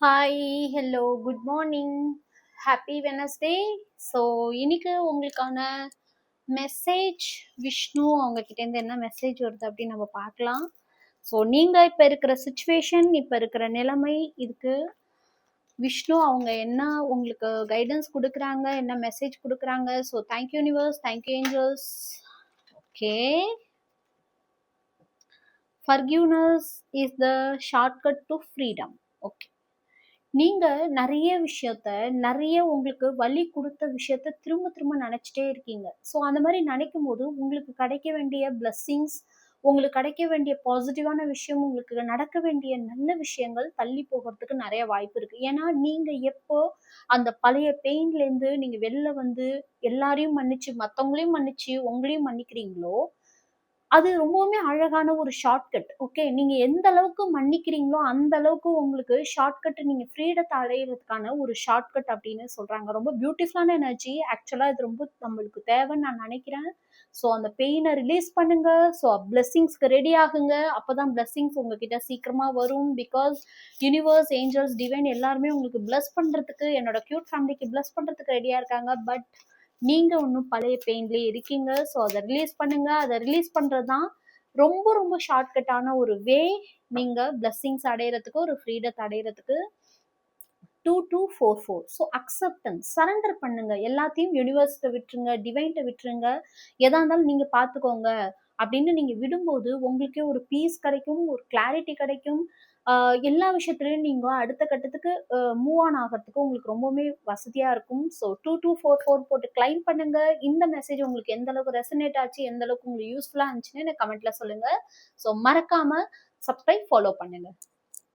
Hi, hello, good morning, happy Wednesday. So இன்னைக்கு உங்களுக்கான message Vishnu அவங்க கிட்டேருந்து என்ன மெசேஜ் வருது அப்படின்னு நம்ம பார்க்கலாம். ஸோ நீங்கள் இப்போ இருக்கிற சுச்சுவேஷன், இப்போ இருக்கிற நிலைமை, இதுக்கு விஷ்ணு அவங்க என்ன உங்களுக்கு கைடன்ஸ் கொடுக்குறாங்க, என்ன மெசேஜ் கொடுக்குறாங்க. So thank you universe, thank you angels. Okay, forgiveness is the shortcut to freedom. Okay, நீங்க நிறைய விஷயத்த, நிறைய உங்களுக்கு வலி கொடுத்த விஷயத்த திரும்ப திரும்ப நினைச்சிட்டே இருக்கீங்க. ஸோ அந்த மாதிரி நினைக்கும் போது உங்களுக்கு கிடைக்க வேண்டிய பிளஸ்ஸிங்ஸ், உங்களுக்கு கிடைக்க வேண்டிய பாசிட்டிவான விஷயம், உங்களுக்கு நடக்க வேண்டிய நல்ல விஷயங்கள் தள்ளி போகிறதுக்கு நிறைய வாய்ப்பு இருக்கு. ஏன்னா நீங்க எப்போ அந்த பழைய பெயின்ல இருந்து நீங்க வெளில வந்து எல்லாரையும் மன்னிச்சு, மற்றவங்களையும் மன்னிச்சு, உங்களையும் மன்னிக்கிறீங்களோ, அது ரொம்பவுமே அழகான ஒரு ஷார்ட்கட். ஓகே, நீங்க எந்த அளவுக்கு மன்னிக்கிறீங்களோ அந்த அளவுக்கு உங்களுக்கு ஷார்ட்கட், நீங்க ஃப்ரீடத்தை அடையிறதுக்கான ஒரு ஷார்ட்கட் அப்படின்னு சொல்றாங்க. ரொம்ப பியூட்டிஃபுல்லான எனர்ஜி. ஆக்சுவலா இது ரொம்ப நம்மளுக்கு தேவைன்னு நான் நினைக்கிறேன். ஸோ அந்த பெயினை ரிலீஸ் பண்ணுங்க. ஸோ பிளெஸ்ஸிங்ஸ்க்கு ரெடி ஆகுங்க. அப்பதான் பிளெஸ்ஸிங்ஸ் உங்ககிட்ட சீக்கிரமா வரும். பிகாஸ் யூனிவர்ஸ், ஏஞ்சல்ஸ், டிவைன் எல்லாருமே உங்களுக்கு பிளஸ் பண்றதுக்கு, என்னோட கியூட் ஃபேமிலிக்கு பிளஸ் பண்றதுக்கு ரெடியா இருக்காங்க. பட் நீங்க இன்னும் பழைய பெயின்லயே இருக்கீங்க. ஸோ அதை ரிலீஸ் பண்ணுங்க. அதை ரிலீஸ் பண்றதுதான் ரொம்ப ரொம்ப ஷார்ட்கட்டான ஒரு வே. நீங்க பிளஸ்ஸிங்ஸ் அடையிறதுக்கு, ஒரு ஃப்ரீடத்தை அடையிறதுக்கு. 2244. ஸோ அக்செப்டன்ஸ், சரண்டர் பண்ணுங்க. எல்லாத்தையும் யூனிவர்ஸ்கிட்ட விட்டுருங்க, டிவைன்ட்ட விட்டுருங்க. எதா இருந்தாலும் நீங்க பார்த்துக்கோங்க அப்படின்னு நீங்க விடும்போது உங்களுக்கே ஒரு பீஸ் கிடைக்கும், ஒரு கிளாரிட்டி கிடைக்கும். எல்லா விஷயத்துலையும் நீங்க அடுத்த கட்டத்துக்கு மூவ் ஆன் ஆகிறதுக்கு உங்களுக்கு ரொம்பவுமே வசதியா இருக்கும். ஸோ 2244 போட்டு கிளைம் பண்ணுங்க. இந்த மெசேஜ் உங்களுக்கு எந்த அளவுக்கு ரெசனேட் ஆச்சு, எந்த அளவுக்கு உங்களுக்கு யூஸ்ஃபுல்லா இருந்துச்சுன்னு எனக்கு கமெண்ட்ல சொல்லுங்க. ஸோ மறக்காம சப்ஸ்கிரைப், ஃபாலோ பண்ணுங்க.